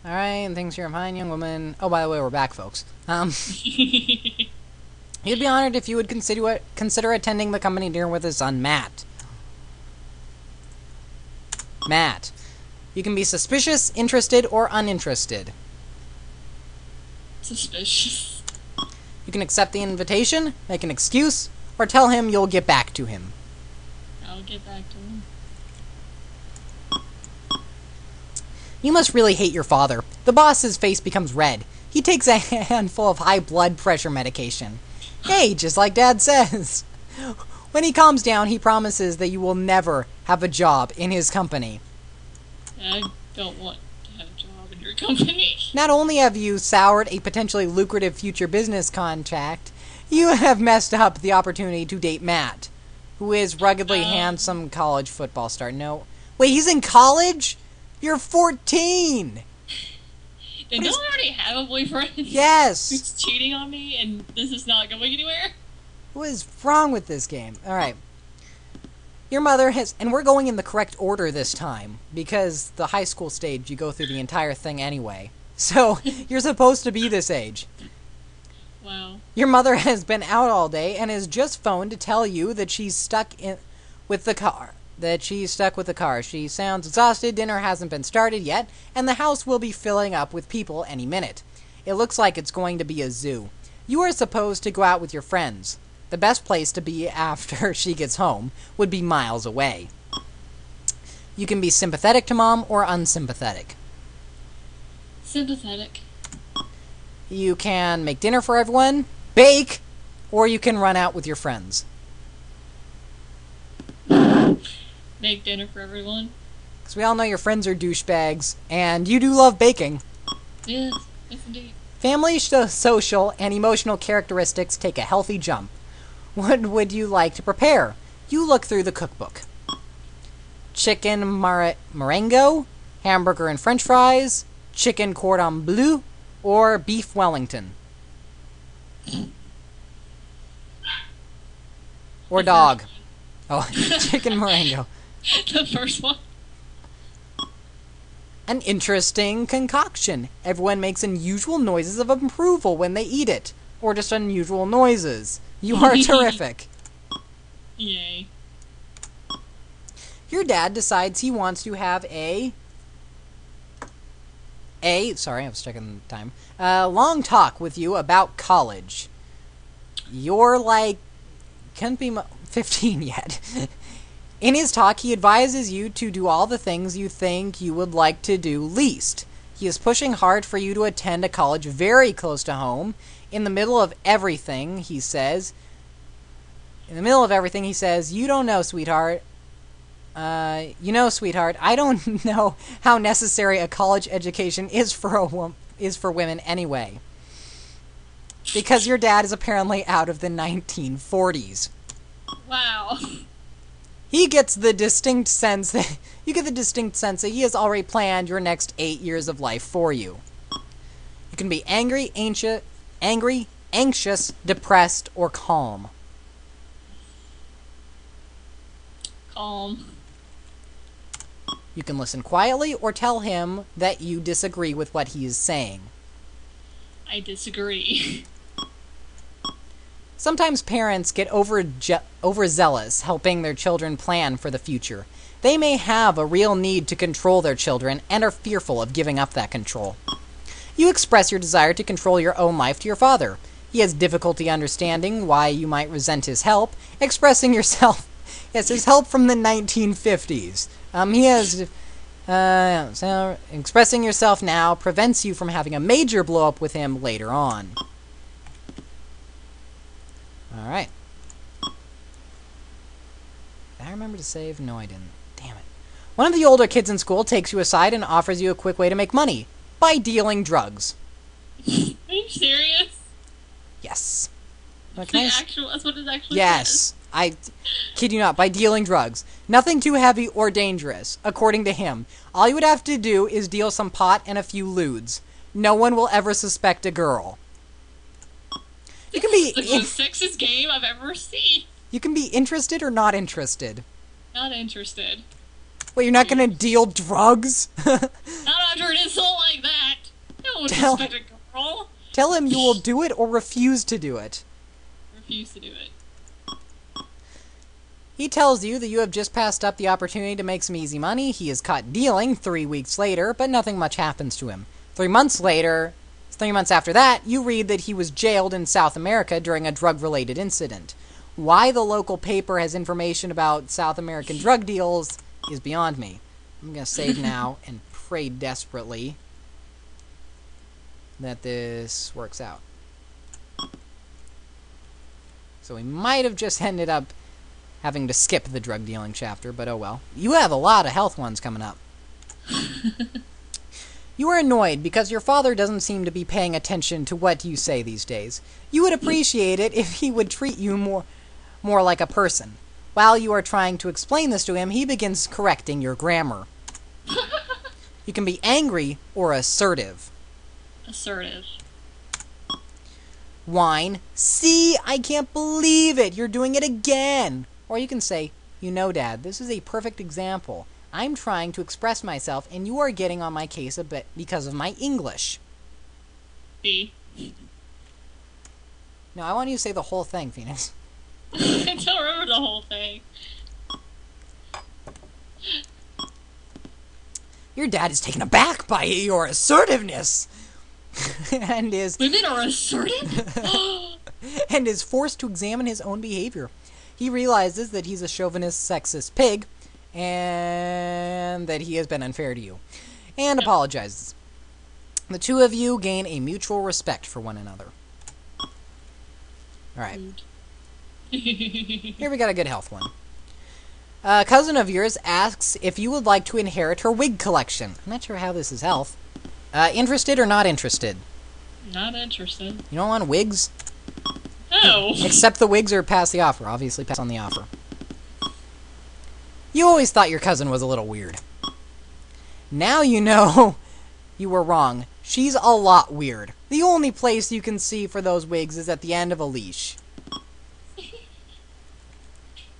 Alright, thanks for your fine young woman. Oh, by the way, we're back, folks. You'd be honored if you would consider attending the company dinner with his son, Matt. Matt. You can be suspicious, interested, or uninterested. Suspicious. You can accept the invitation, make an excuse, or tell him you'll get back to him. I'll get back to him. You must really hate your father. The boss's face becomes red. He takes a handful of high blood pressure medication. Hey, just like Dad says. When he calms down, he promises that you will never have a job in his company. I don't want to have a job in your company. Not only have you soured a potentially lucrative future business contract, you have messed up the opportunity to date Matt, who is ruggedly handsome college football star. No. Wait, he's in college? You're 14! Don't I already have a boyfriend? Yes! Who's cheating on me, and this is not going anywhere? What is wrong with this game? Alright. Your mother has... And we're going in the correct order this time, because the high school stage, you go through the entire thing anyway. So, you're supposed to be this age. Wow. Your mother has been out all day and has just phoned to tell you that she's stuck with the car. She sounds exhausted, dinner hasn't been started yet, and the house will be filling up with people any minute. It looks like it's going to be a zoo. You are supposed to go out with your friends. The best place to be after she gets home would be miles away. You can be sympathetic to Mom or unsympathetic. Sympathetic. You can make dinner for everyone, bake, or you can run out with your friends. Make dinner for everyone. Because we all know your friends are douchebags, and you do love baking. Yes, yes indeed. Family, social, and emotional characteristics take a healthy jump. What would you like to prepare? You look through the cookbook. Chicken Marengo, hamburger and french fries, chicken cordon bleu, or beef Wellington. Or dog. Oh, chicken Marengo. The first one. An interesting concoction. Everyone makes unusual noises of approval when they eat it. Or just unusual noises. You are terrific. Yay. Your dad decides he wants to have sorry, I was checking the time. Long talk with you about college. You're like, can't be 15 yet. In his talk, he advises you to do all the things you think you would like to do least. He is pushing hard for you to attend a college very close to home. In the middle of everything, he says, you don't know, sweetheart. Sweetheart, I don't know how necessary a college education is for women anyway. Because your dad is apparently out of the 1940s. Wow. He gets the distinct sense that he has already planned your next 8 years of life for you. You can be angry, anxious, depressed, or calm. Calm. You can listen quietly or tell him that you disagree with what he is saying. I disagree. Sometimes parents get overzealous helping their children plan for the future. They may have a real need to control their children and are fearful of giving up that control. You express your desire to control your own life to your father. He has difficulty understanding why you might resent his help, expressing yourself. Yes, his help from the 1950s. Expressing yourself now prevents you from having a major blow-up with him later on. Alright. Did I remember to save? No, I didn't. Damn it. One of the older kids in school takes you aside and offers you a quick way to make money. By dealing drugs. Are you serious? Yes. That's what it actually yes. says. I kid you not. By dealing drugs. Nothing too heavy or dangerous, according to him. All you would have to do is deal some pot and a few lewds. No one will ever suspect a girl. You can be It's the most sexist game I've ever seen. You can be interested or not interested. Not interested. Wait, you're not gonna deal drugs? Not after an insult like that. don't expect a girl. Tell him you will do it or refuse to do it. Refuse to do it. He tells you that you have just passed up the opportunity to make some easy money. He is caught dealing 3 weeks later, but nothing much happens to him. 3 months after that, you read that he was jailed in South America during a drug-related incident. Why the local paper has information about South American drug deals is beyond me. I'm going to save now and pray desperately that this works out. So we might have just ended up having to skip the drug dealing chapter, but oh well. You have a lot of health ones coming up. You are annoyed because your father doesn't seem to be paying attention to what you say these days. You would appreciate it if he would treat you more like a person. While you are trying to explain this to him, he begins correcting your grammar. You can be angry or assertive. Assertive. Whine, "See, I can't believe it, you're doing it again." Or you can say, "You know, Dad, this is a perfect example. I'm trying to express myself, and you are getting on my case a bit because of my English." B. No, I want you to say the whole thing, Phoenix. I don't remember the whole thing. Your dad is taken aback by your assertiveness. and is Women are assertive? and is forced to examine his own behavior. He realizes that he's a chauvinist, sexist pig, and that he has been unfair to you, and apologizes. The two of you gain a mutual respect for one another. Alright. Here we got a good health one. A cousin of yours asks if you would like to inherit her wig collection. I'm not sure how this is health. Interested or not interested? Not interested. You don't want wigs? No. Accept the wigs or pass the offer. Obviously pass on the offer. You always thought your cousin was a little weird. Now you know you were wrong. She's a lot weird. The only place you can see for those wigs is at the end of a leash.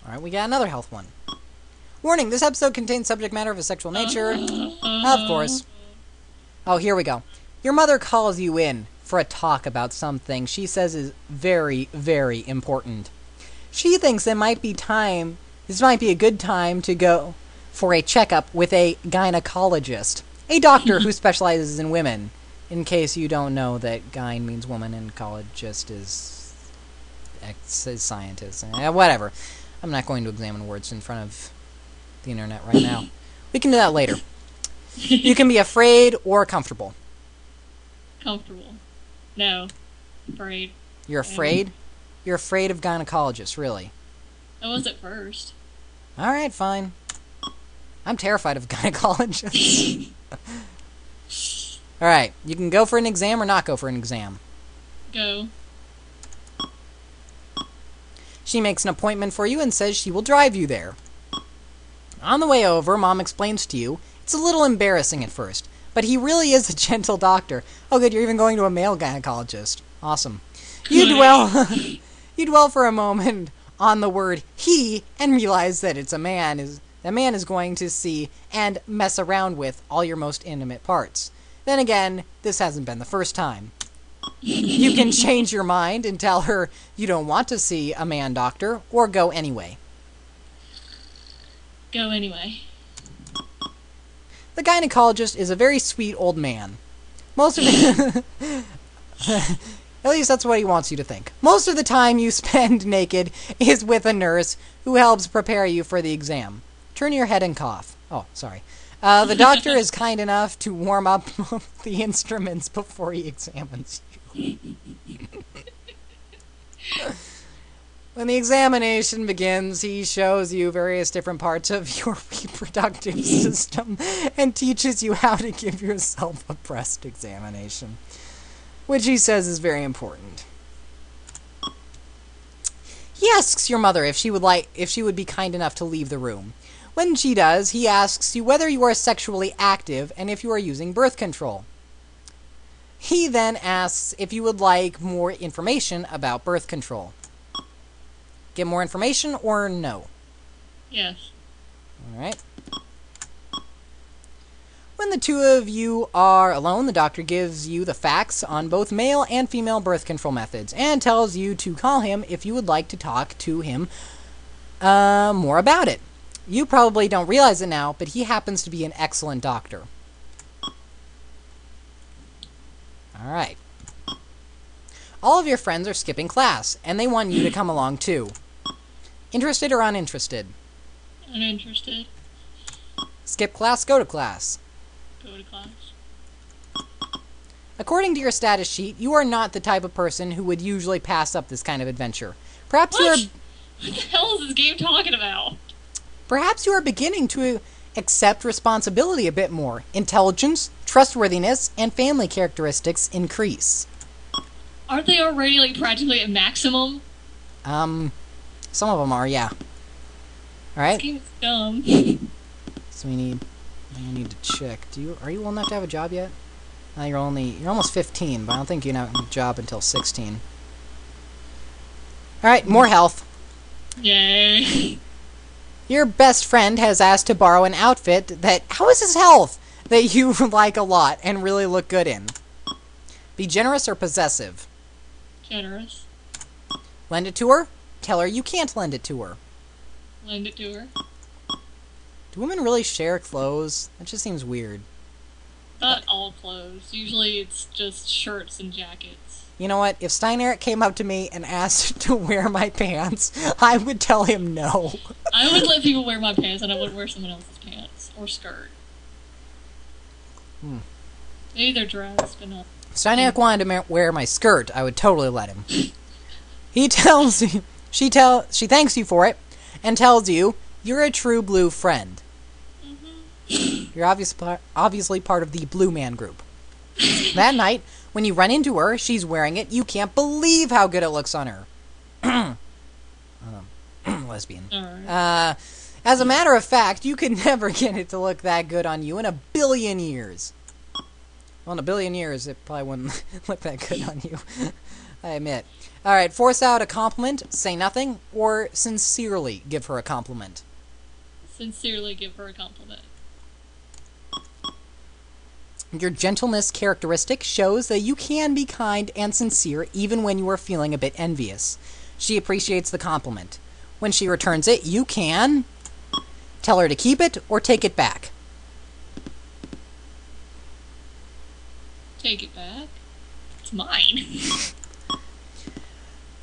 Alright, we got another health one. Warning, this episode contains subject matter of a sexual nature. Of course. Oh, here we go. Your mother calls you in for a talk about something she says is very, very important. She thinks this might be a good time to go for a checkup with a gynecologist, a doctor who specializes in women. In case you don't know that gyne means woman and cologist is scientist. Whatever. I'm not going to examine words in front of the internet right now. We can do that later. You can be afraid or comfortable. Comfortable. No. Afraid. You're afraid? You're afraid of gynecologists, really? I was at first. Alright, fine. I'm terrified of gynecologists. Alright, you can go for an exam or not go for an exam. Go. She makes an appointment for you and says she will drive you there. On the way over, Mom explains to you, it's a little embarrassing at first, but he really is a gentle doctor. Oh good, you're even going to a male gynecologist. Awesome. You dwell for a moment on the word he and realize that it's a man is going to see and mess around with all your most intimate parts. Then again, this hasn't been the first time. You can change your mind and tell her you don't want to see a man doctor, or go anyway. Go anyway. The gynecologist is a very sweet old man. Most of it... At least that's what he wants you to think. Most of the time you spend naked is with a nurse who helps prepare you for the exam. Turn your head and cough. Oh, sorry. The doctor is kind enough to warm up the instruments before he examines you. When the examination begins, he shows you various different parts of your reproductive system and teaches you how to give yourself a breast examination, which he says is very important. He asks your mother if she would be kind enough to leave the room. When she does, he asks you whether you are sexually active and if you are using birth control. He then asks if you would like more information about birth control. Get more information or no? Yes. Alright. When the two of you are alone, the doctor gives you the facts on both male and female birth control methods and tells you to call him if you would like to talk to him more about it. You probably don't realize it now, but he happens to be an excellent doctor. Alright. All of your friends are skipping class, and they want you to come along too. Interested or uninterested? Uninterested. Skip class, go to class. Go to class. According to your status sheet, you are not the type of person who would usually pass up this kind of adventure. Perhaps What the hell is this game talking about? Perhaps you are beginning to accept responsibility a bit more. Intelligence, trustworthiness, and family characteristics increase. Aren't they already like practically at maximum? Some of them are, yeah. Alright. This game is dumb. So I need to check. Are you old enough to have a job yet? No, you're almost 15, but I don't think you have a job until 16. Alright, more health. Yay. Your best friend has asked to borrow an outfit how is his health? That you like a lot and really look good in. Be generous or possessive? Generous. Lend it to her? Tell her you can't lend it to her. Lend it to her. Do women really share clothes? That just seems weird. Not all clothes. Usually it's just shirts and jackets. You know what? If Steineric came up to me and asked to wear my pants, I would tell him no. I would let people wear my pants and I wouldn't wear someone else's pants. Or skirt. Maybe they're dress, but not. If Steineric wanted to wear my skirt, I would totally let him. He tells you, she thanks you for it, and tells you you're a true blue friend. You're obviously part of the Blue Man group. That night, when you run into her, she's wearing it. You can't believe how good it looks on her. Lesbian. Alright. As a matter of fact, you could never get it to look that good on you in a billion years. Well, in a billion years, it probably wouldn't look that good on you. I admit. Alright, force out a compliment, say nothing, or sincerely give her a compliment. Sincerely give her a compliment. Your gentleness characteristic shows that you can be kind and sincere even when you are feeling a bit envious. She appreciates the compliment. When she returns it, you can tell her to keep it or take it back. Take it back? It's mine.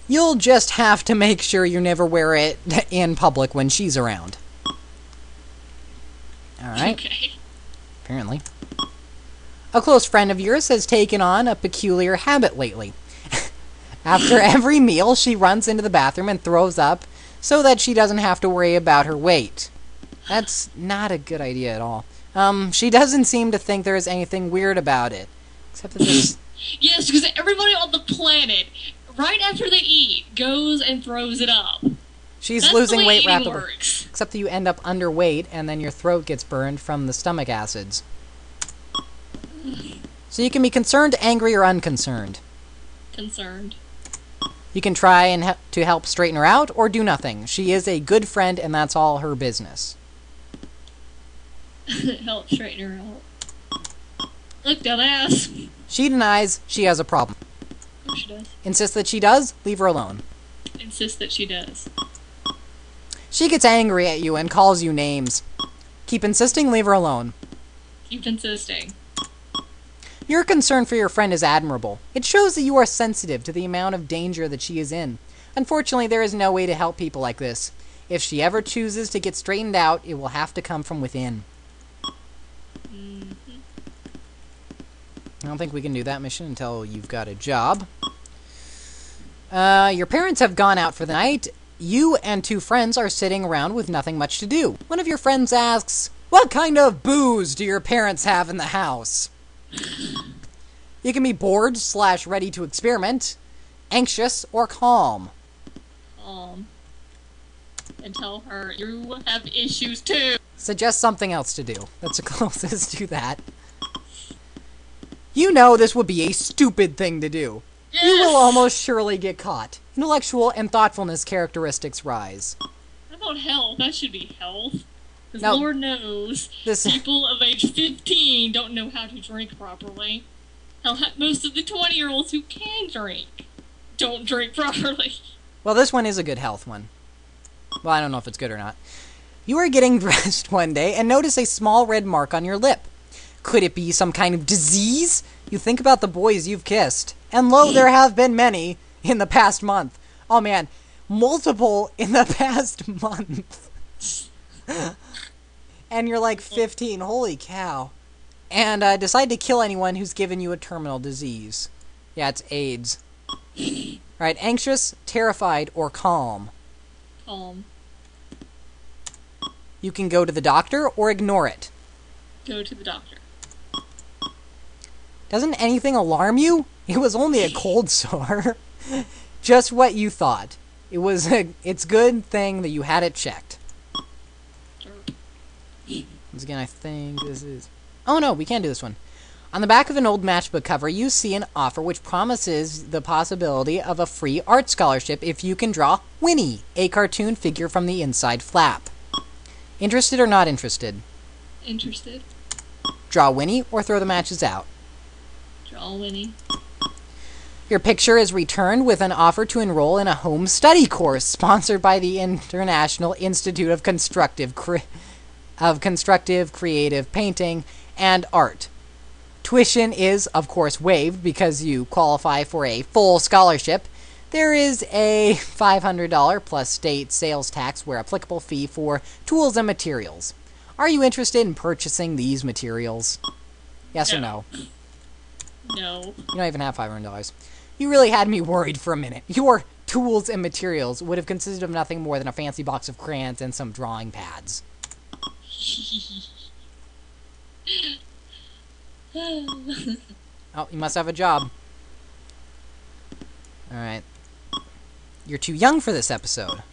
You'll just have to make sure you never wear it in public when she's around. Alright. Okay. Apparently. A close friend of yours has taken on a peculiar habit lately. After every meal, she runs into the bathroom and throws up so that she doesn't have to worry about her weight. That's not a good idea at all. She doesn't seem to think there is anything weird about it. Except that this... Yes, because everybody on the planet, right after they eat, goes and throws it up. She's losing weight rapidly. Works. Except that you end up underweight and then your throat gets burned from the stomach acids. So you can be concerned, angry, or unconcerned. Concerned. You can try and to help straighten her out, or do nothing. She is a good friend, and that's all her business. Help straighten her out. Look, dumbass. She denies she has a problem. Oh, she does. Insists that she does, leave her alone. Insist that she does. She gets angry at you and calls you names. Keep insisting, leave her alone. Keep insisting. Your concern for your friend is admirable. It shows that you are sensitive to the amount of danger that she is in. Unfortunately, there is no way to help people like this. If she ever chooses to get straightened out, it will have to come from within. I don't think we can do that mission until you've got a job. Your parents have gone out for the night. You and two friends are sitting around with nothing much to do. One of your friends asks, "What kind of booze do your parents have in the house?" You can be bored / ready to experiment, anxious, or calm. And tell her you have issues too. Suggest something else to do. That's the closest to that. You know this would be a stupid thing to do. Yes! You will almost surely get caught. Intellectual and thoughtfulness characteristics rise. How about health? That should be health. Because No. Lord knows, people of age 15 don't know how to drink properly. Hell, most of the 20-year-olds who can drink don't drink properly. Well, this one is a good health one. Well, I don't know if it's good or not. You are getting dressed one day and notice a small red mark on your lip. Could it be some kind of disease? You think about the boys you've kissed. And lo, there have been many in the past month. Oh man, multiple in the past month. And you're like 15. Holy cow. And decide to kill anyone who's given you a terminal disease. Yeah, it's AIDS. Alright, anxious, terrified, or calm? Calm. You can go to the doctor or ignore it. Go to the doctor. Doesn't anything alarm you? It was only a cold sore. Just what you thought. It's good thing that you had it checked. Once again, I think this is... Oh no, we can't do this one. On the back of an old matchbook cover, you see an offer which promises the possibility of a free art scholarship if you can draw Winnie, a cartoon figure from the inside flap. Interested or not interested? Interested. Draw Winnie or throw the matches out? Draw Winnie. Your picture is returned with an offer to enroll in a home study course sponsored by the International Institute of Constructive Creative Painting and Art. Tuition is, of course, waived because you qualify for a full scholarship. There is a $500 plus state sales tax where applicable fee for tools and materials. Are you interested in purchasing these materials? Yes or no? No. You don't even have $500. You really had me worried for a minute. Your tools and materials would have consisted of nothing more than a fancy box of crayons and some drawing pads. Oh, you must have a job. Alright. You're too young for this episode.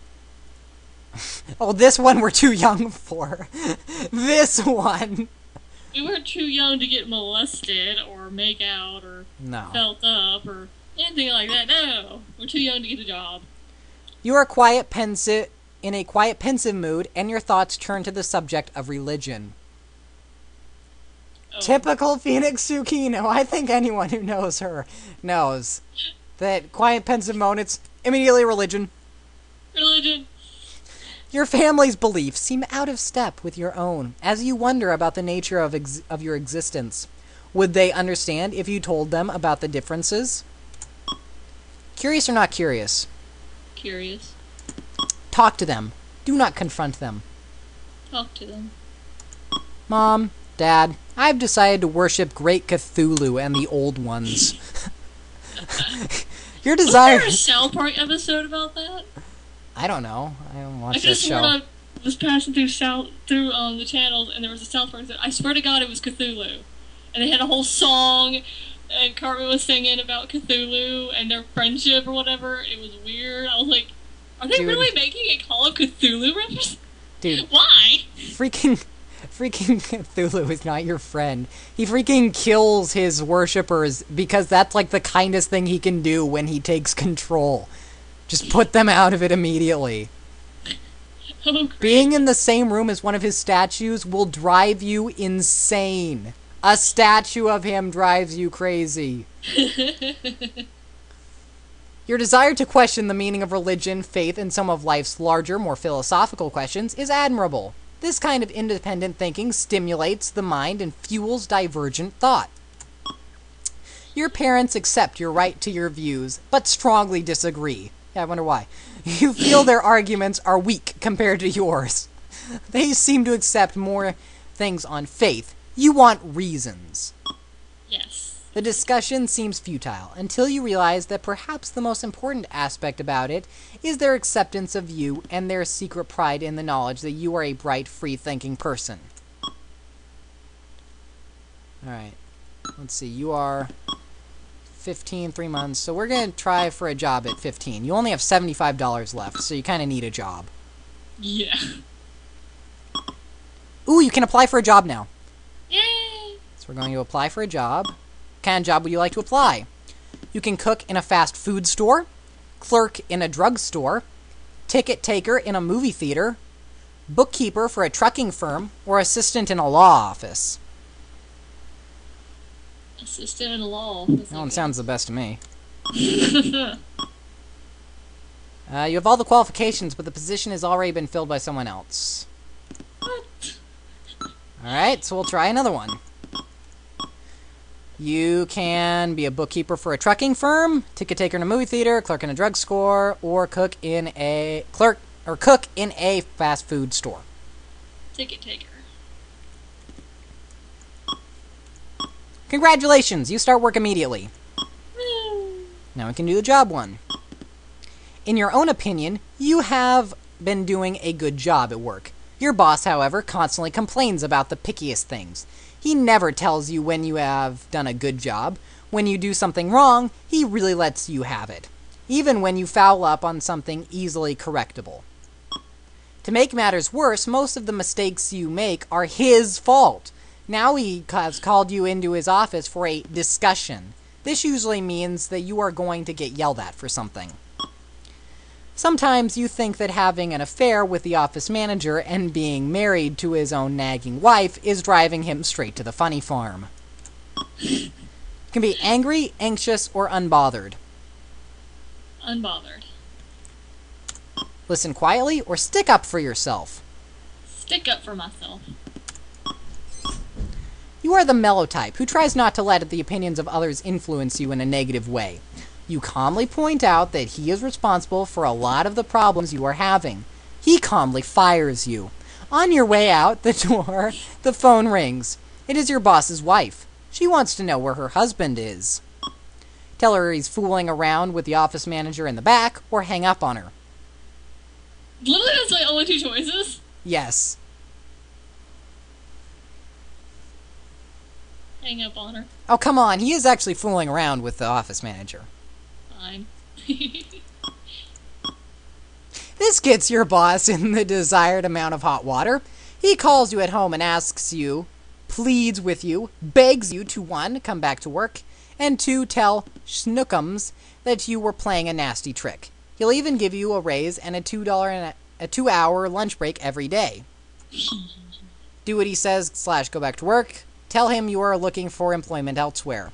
Oh, this one we're too young for. This one. We weren't too young to get molested or make out or felt up or anything like that. No, we're too young to get a job. You are in a quiet, pensive mood, and your thoughts turn to the subject of religion. Oh. Typical PhoenixTsukino. I think anyone who knows her knows that quiet, pensive mode, it's immediately religion. Religion. Your family's beliefs seem out of step with your own, as you wonder about the nature of your existence. Would they understand if you told them about the differences? Curious or not curious? Curious. Talk to them. Do not confront them. Talk to them. Mom, Dad, I've decided to worship Great Cthulhu and the Old Ones. Your desire... Was there a South Park episode about that? I don't know. I don't watch that just show. I was passing through the channels, and there was a South Park episode. I swear to God, it was Cthulhu. And they had a whole song, and Cartman was singing about Cthulhu and their friendship or whatever. It was weird. I was like, are they really making a Call of Cthulhu reference? Dude. Why? Freaking Cthulhu is not your friend. He freaking kills his worshippers because that's like the kindest thing he can do when he takes control. Just put them out of it immediately. Oh, being in the same room as one of his statues will drive you insane. A statue of him drives you crazy. Your desire to question the meaning of religion, faith, and some of life's larger, more philosophical questions is admirable. This kind of independent thinking stimulates the mind and fuels divergent thought. Your parents accept your right to your views, but strongly disagree. Yeah, I wonder why. You feel their arguments are weak compared to yours. They seem to accept more things on faith. You want reasons. Yes. The discussion seems futile until you realize that perhaps the most important aspect about it is their acceptance of you and their secret pride in the knowledge that you are a bright, free-thinking person. Alright. Let's see. You are 15, 3 months. So we're going to try for a job at 15. You only have $75 left, so you kind of need a job. Yeah. Ooh, you can apply for a job now. Yay! So we're going to apply for a job. What kind of job would you like to apply? You can cook in a fast food store, clerk in a drugstore, ticket taker in a movie theater, bookkeeper for a trucking firm, or assistant in a law office? Assistant in a law office. That one sounds the best to me. You have all the qualifications, but the position has already been filled by someone else. What? Alright, so we'll try another one. You can be a bookkeeper for a trucking firm, ticket taker in a movie theater, clerk in a drugstore, or cook in a fast food store. Ticket taker. Congratulations, you start work immediately. Woo. Now we can do the job one. In your own opinion, you have been doing a good job at work. Your boss, however, constantly complains about the pickiest things. He never tells you when you have done a good job. When you do something wrong, he really lets you have it, even when you foul up on something easily correctable. To make matters worse, most of the mistakes you make are his fault. Now he has called you into his office for a discussion. This usually means that you are going to get yelled at for something. Sometimes you think that having an affair with the office manager and being married to his own nagging wife is driving him straight to the funny farm. You can be angry, anxious, or unbothered. Unbothered. Listen quietly or stick up for yourself. Stick up for myself. You are the mellow type who tries not to let the opinions of others influence you in a negative way. You calmly point out that he is responsible for a lot of the problems you are having. He calmly fires you. On your way out the door, the phone rings. It is your boss's wife. She wants to know where her husband is. Tell her he's fooling around with the office manager in the back, or hang up on her. Literally, that's my only two choices. Yes. Hang up on her. Oh, come on. He is actually fooling around with the office manager. Fine. This gets your boss in the desired amount of hot water. He calls you at home and asks you, pleads with you, begs you to 1, come back to work, and 2, tell Schnookums that you were playing a nasty trick. He'll even give you a raise and a $2-hour lunch break every day. Do what he says / go back to work. Tell him you are looking for employment elsewhere.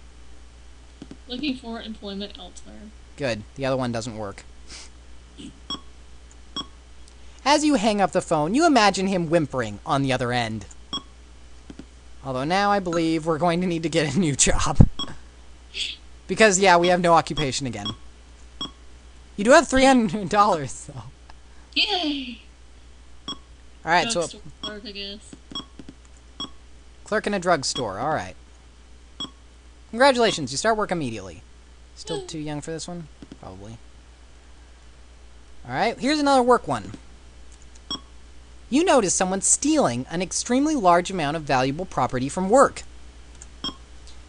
Looking for employment elsewhere. Good. The other one doesn't work. As you hang up the phone, you imagine him whimpering on the other end. Although now I believe we're going to need to get a new job. Because, yeah, we have no occupation again. You do have $300, though. Yay! Alright, so... Drugstore clerk, I guess. Clerk in a drugstore, alright. Congratulations, you start work immediately. Still too young for this one? Probably. Alright, here's another work one. You notice someone stealing an extremely large amount of valuable property from work.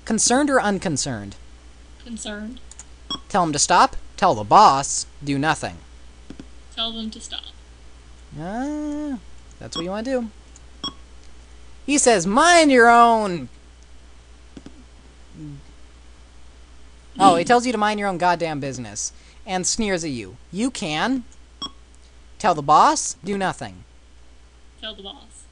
Concerned or unconcerned? Concerned. Tell him to stop. Tell the boss. Do nothing. Tell them to stop. That's what you want to do. He says, mind your own... Oh, he tells you to mind your own goddamn business. And sneers at you. You can... Tell the boss. Do nothing. Tell the boss.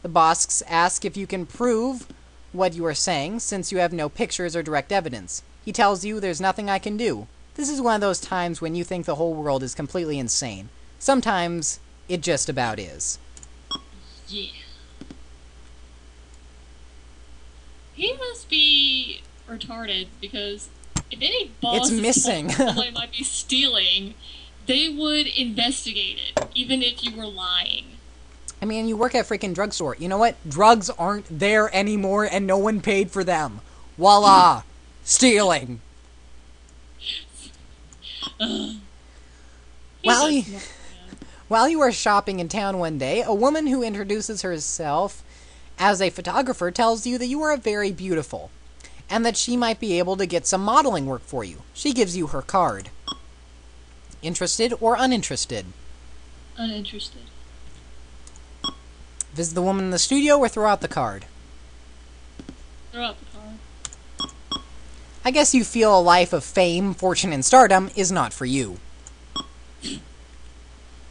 The boss asks if you can prove what you are saying, since you have no pictures or direct evidence. He tells you there's nothing I can do. This is one of those times when you think the whole world is completely insane. Sometimes it just about is. Yeah. He must be retarded, because if any boss It's missing. somebody might be stealing, they would investigate it, even if you were lying. I mean, you work at a freaking drugstore. You know what? Drugs aren't there anymore and no one paid for them. Voila! Stealing. While you are shopping in town one day, a woman who introduces herself as a photographer tells you that you are very beautiful and that she might be able to get some modeling work for you. She gives you her card. Interested or uninterested? Uninterested. Visit the woman in the studio or throw out the card? Throw out the card. I guess you feel a life of fame, fortune, and stardom is not for you.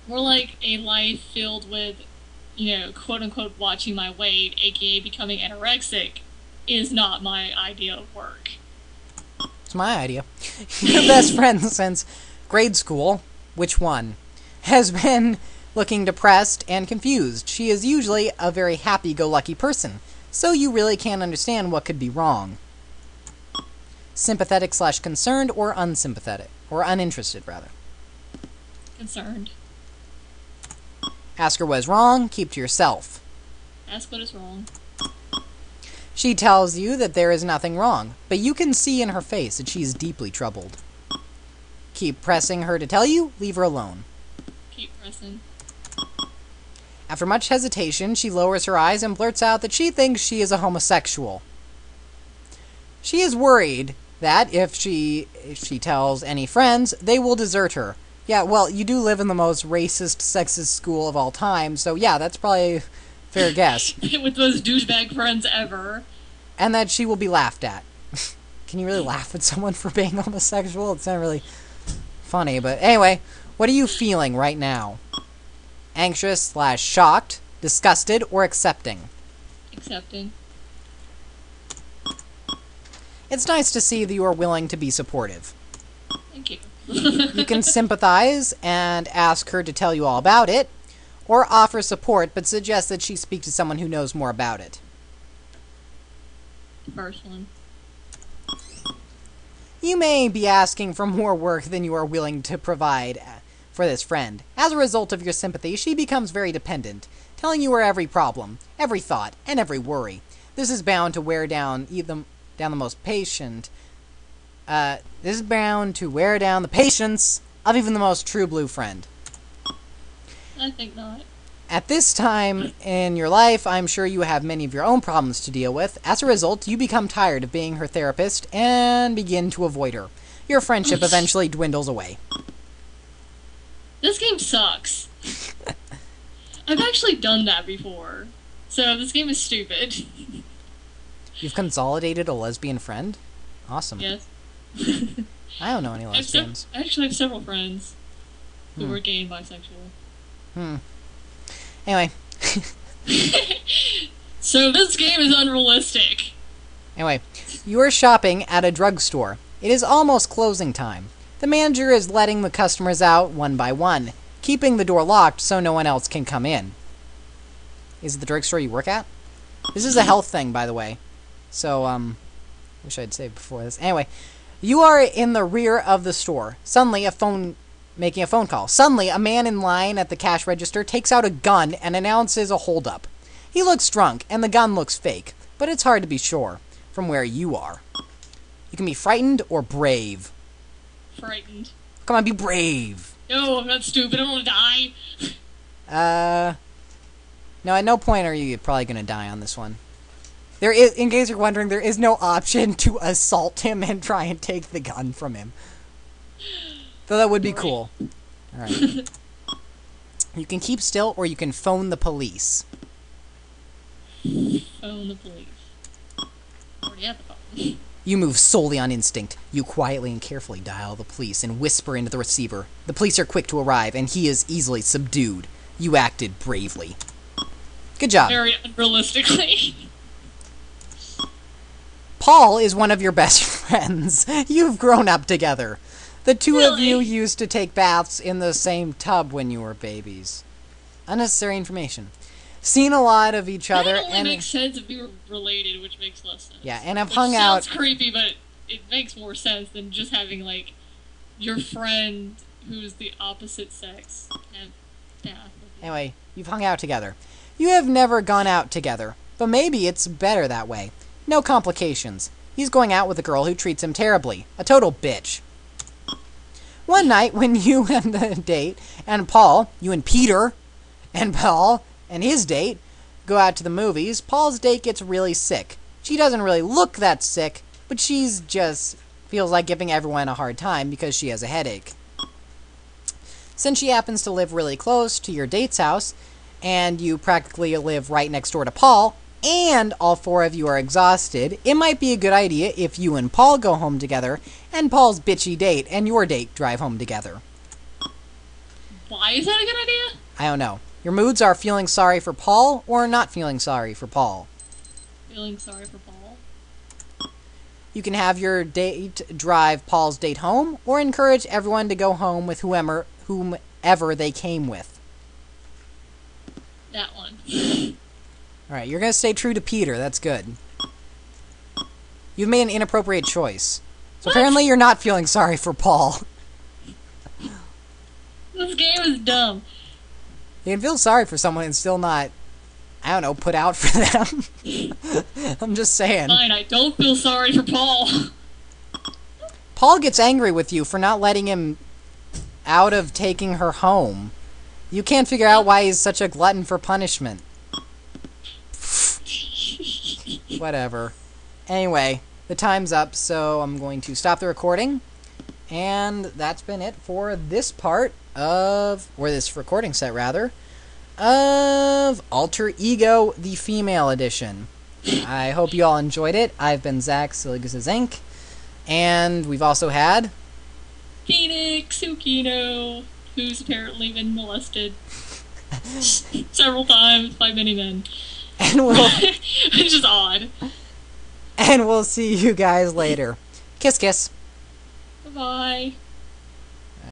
More like a life filled with, quote unquote, watching my weight, aka becoming anorexic, is not my idea of work. It's my idea. Your best friend since grade school, which one, has been looking depressed and confused. She is usually a very happy-go-lucky person, so you really can't understand what could be wrong. Sympathetic/concerned or unsympathetic? Or uninterested, rather. Concerned. Ask her what is wrong, keep to yourself. Ask what is wrong. She tells you that there is nothing wrong, but you can see in her face that she is deeply troubled. Keep pressing her to tell you, leave her alone. Keep pressing. After much hesitation, she lowers her eyes and blurts out that she thinks she is a homosexual. She is worried that if she tells any friends, they will desert her. Yeah, well, you do live in the most racist, sexist school of all time, so yeah, that's probably a fair guess. With those douchebag friends ever. And that she will be laughed at. Can you really laugh at someone for being homosexual? It's not really funny, but anyway, what are you feeling right now? Anxious/shocked, disgusted, or accepting? Accepting. It's nice to see that you are willing to be supportive. Thank you. You can sympathize and ask her to tell you all about it, or offer support but suggest that she speak to someone who knows more about it. The first one. You may be asking for more work than you are willing to provide for this friend. As a result of your sympathy, she becomes very dependent, telling you her every problem, every thought, and every worry. This is bound to wear down the most patient. This is bound to wear down the patience of even the most true blue friend. I think not. At this time in your life, I'm sure you have many of your own problems to deal with. As a result, you become tired of being her therapist and begin to avoid her. Your friendship eventually dwindles away. This game sucks. I've actually done that before. So this game is stupid. You've consolidated a lesbian friend? Awesome. Yes. I don't know any lesbians. I actually have several friends who were gay and bisexual. Anyway. So this game is unrealistic. Anyway, you are shopping at a drugstore. It is almost closing time. The manager is letting the customers out one by one, keeping the door locked so no one else can come in. Is it the drugstore you work at? This is a health thing, by the way. So, wish I'd saved before this. Anyway, you are in the rear of the store. Suddenly, making a phone call. Suddenly, a man in line at the cash register takes out a gun and announces a holdup. He looks drunk, and the gun looks fake, but it's hard to be sure from where you are. You can be frightened or brave. Frightened. Come on, be brave. No, I'm not stupid. I don't want to die. No, at no point are you probably going to die on this one. There is, in case you're wondering, there is no option to assault him and try and take the gun from him. Though that would be cool. Alright. You can keep still or you can phone the police. Phone the police. Already have the phone. You move solely on instinct. You quietly and carefully dial the police and whisper into the receiver. The police are quick to arrive, and he is easily subdued. You acted bravely. Good job. Very unrealistically. Paul is one of your best friends. You've grown up together. The two of you used to take baths in the same tub when you were babies. Unnecessary information. Seen a lot of each other. That only makes sense if we were related, which makes less sense. Yeah, and I've hung out. Sounds creepy, but it makes more sense than just having, like, your friend who's the opposite sex have bath. Anyway, you've hung out together. You have never gone out together, but maybe it's better that way. No complications. He's going out with a girl who treats him terribly. A total bitch. One night, when you and the date, and Paul, you and Peter, and Paul, and his date, go out to the movies, Paul's date gets really sick. She doesn't really look that sick, but she's just feels like giving everyone a hard time because she has a headache. Since she happens to live really close to your date's house, and you practically live right next door to Paul, and all four of you are exhausted, it might be a good idea if you and Paul go home together, and Paul's bitchy date and your date drive home together. Why is that a good idea? I don't know. Your moods are feeling sorry for Paul or not feeling sorry for Paul. Feeling sorry for Paul. You can have your date drive Paul's date home or encourage everyone to go home with whomever they came with. That one. Alright, you're going to stay true to Peter. That's good. You've made an inappropriate choice. So apparently you're not feeling sorry for Paul. This game is dumb. You can feel sorry for someone and still not, I don't know, put out for them. I'm just saying. Fine, I don't feel sorry for Paul. Paul gets angry with you for not letting him out of taking her home. You can't figure out why he's such a glutton for punishment. Whatever. Anyway, the time's up, so I'm going to stop the recording. And that's been it for this part of, or this recording set rather, of Alter Ego, the female edition. I hope you all enjoyed it. I've been Zach, Silly Gooses Inc. And we've also had PhoenixTsukino, who's apparently been molested several times by many men. And It's just odd. And we'll see you guys later. Kiss, kiss. Bye-bye.